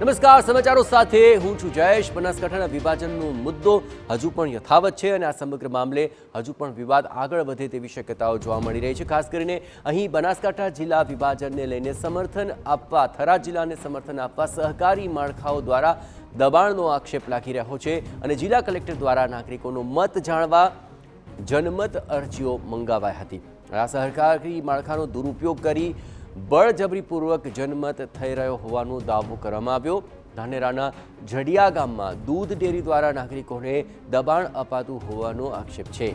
નમસ્કાર, સમાચારો સાથે હું છું જયેશ। બનાસકાંઠાના વિભાજનનો મુદ્દો હજુ પણ યથાવત છે અને આ સમગ્ર મામલે હજુ પણ વિવાદ આગળ વધે તેવી શક્યતાઓ જોવા મળી રહી છે। ખાસ કરીને અહીં બનાસકાંઠા જિલ્લા વિભાજનને લઈને સમર્થન આપવા, થરાદ જિલ્લાને સમર્થન આપવા સહકારી માળખાઓ દ્વારા દબાણનો આક્ષેપ લાગી રહ્યો છે અને જિલ્લા કલેક્ટર દ્વારા નાગરિકોનો મત જાણવા જનમત અરજીઓ મંગાવાઈ હતી। આ સહકારી માળખાનો દુરુપયોગ કરી બળજબરીપૂર્વક જનમત થઈ રહ્યો હોવાનો દાવો કરવામાં આવ્યો। ધાનેરાના જડિયા ગામમાં દૂધ ડેરી દ્વારા નાગરિકોને દબાણ અપાતું હોવાનો આક્ષેપ છે।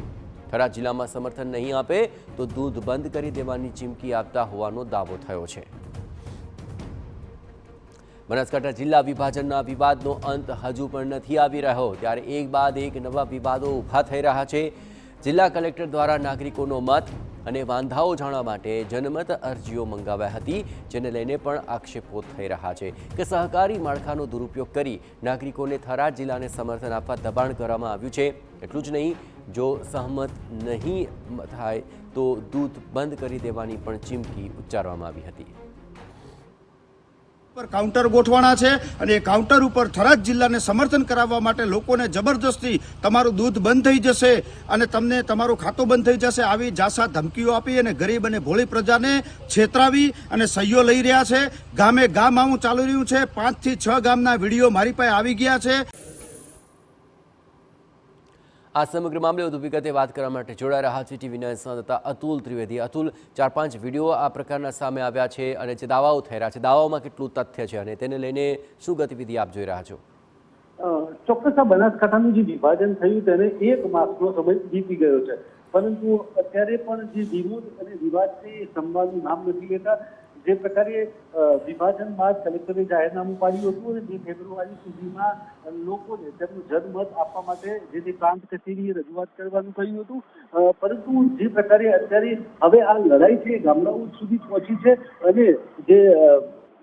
થરાદ જિલ્લામાં સમર્થન નહીં આપે તો દૂધ બંધ કરી દેવાની ચીમકી આપતા હોવાનો દાવો થયો છે। બનાસકાંઠા જિલ્લા વિભાજનના વિવાદનો અંત હજુ પણ નથી આવી રહ્યો, ત્યારે એક બાદ એક નવા વિવાદો ઊભા થઈ રહ્યા છે। જિલ્લા કલેક્ટર દ્વારા નાગરિકોનો મત અને વાંધાઓ જાણવા માટે જનમત અરજીઓ મંગાવાઈ હતી, જેને લઈને પણ આક્ષેપો થઈ રહ્યા છે કે સહકારી માળખાનો દુરુપયોગ કરી નાગરિકોને થરાદ જિલ્લાને સમર્થન આપવા દબાણ કરવામાં આવ્યું છે। એટલું જ નહીં, જો સહમત નહીં થાય તો દૂધ બંધ કરી દેવાની પણ ચીમકી ઉચ્ચારવામાં આવી હતી। પર કાઉન્ટર ગોઠવાના છે અને એ કાઉન્ટર ઉપર થરાદ જિલ્લાને સમર્થન કરાવવા માટે લોકોને જબરજસ્તી તમારું દૂધ બંધ થઈ જશે અને તમને તમારું ખાતું બંધ થઈ જશે આવી જાસા ધમકીઓ આપી અને ગરીબ અને ભોળી પ્રજાને છેતરાવી અને સહીઓ લઈ રહ્યા છે। ગામે ગામ આવું ચાલી રહ્યું છે। 5 થી 6 ગામના વિડીયો મારી પાસે આવી ગયા છે। આ સમગ્ર મામલે વધુ વિગતે વાત કરવા માટે જોડાઈ રહ્યા છે ટીવીના સંવાદદાતા અતુલ ત્રિવેદી। અતુલ, 4-5 વિડીયો આ પ્રકારના સામે આવ્યા છે અને જે દાવાઓ થઈ રહ્યા છે, દાવાઓમાં કેટલું તથ્ય છે અને તેને લઈને શું ગતિવિધિ આપ જોઈ રહ્યા છો? ચોક્કસ આ બનાસકાંઠાનું જે વિભાજન થયું તેને 1 માસનો સમય વીતી ગયો છે, પરંતુ અત્યારે પણ જે વિરોધ અને વિવાદ છે એ સંવાદનું નામ નથી લેતા। જે પ્રકારે વિભાજન બાદ કલેક્ટરે જાહેરનામું પાડ્યું હતું અને 2 ફેબ્રુઆરી સુધીમાં લોકોને તેમનું જનમત આપવા માટે જે પ્રાંત કચેરીએ રજૂઆત કરવાનું કહ્યું હતું, પરંતુ જે પ્રકારે અત્યારે હવે આ લડાઈ છે ગામડાઓ સુધી પહોંચી છે અને જે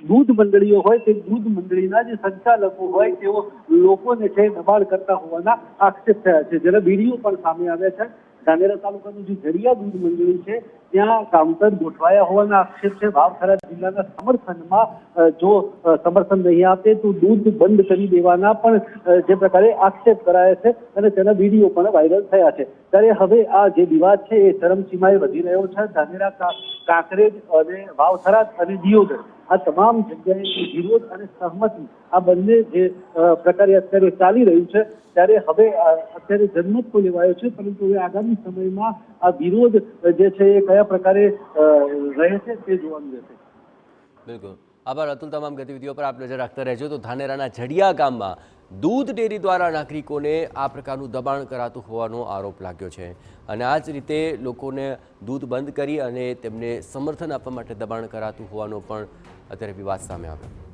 દૂધ મંડળીઓ હોય તે દૂધ મંડળીના જે સંચાલકો હોય તેઓ લોકોને છે દબાણ કરતા હોવાના આક્ષેપ થયા છે, જેના વિડીયો પણ સામે આવ્યા છે। ધાનેરા તાલુકાનું જે જડિયા દૂધ મંડળી છે ત્યાં કાઉન્ટર ગોઠવાયા હોવાના આક્ષેપ છે। વાવ થરાદ જિલ્લાના સમર્થનમાં જો સમર્થન નહીં આપે તો દૂધ બંધ કરી દેવાના પણ જે પ્રકારે આક્ષેપ કરાયા છે અને તેના વિડીયો પણ વાયરલ થયા છે। ત્યારે હવે આ જે વિવાદ છે એ ચરમસીમાએ વધી રહ્યો છે। ધાનેરા, કાંકરેજ અને વાવ થરાદ અને દિયોદર આ તમામ જગ્યાએ વિરોધ અને સહમતિ આ બંને જે પ્રકારે અત્યારે ચાલી રહ્યું છે, ત્યારે હવે અત્યારે જનમત તો લેવાયો છે, પરંતુ હવે આગામી સમયમાં આ વિરોધ જે છે એ કયા પ્રકારે રહે છે તે જોવાનું રહેશે। બિલકુલ, આભાર અતુલ। તમામ ગતિવિધિઓ પર આપ નજર રાખતા રહેજો। તો ધાનેરાના જડિયા ગામમાં દૂધ ડેરી દ્વારા નાગરિકોને આ પ્રકારનું દબાણ કરાતું હોવાનો આરોપ લાગ્યો છે અને આ જ રીતે લોકોને દૂધ બંધ કરી અને તેમને સમર્થન આપવા માટે દબાણ કરાતું હોવાનો પણ અત્યારે વિવાદ સામે આવ્યો।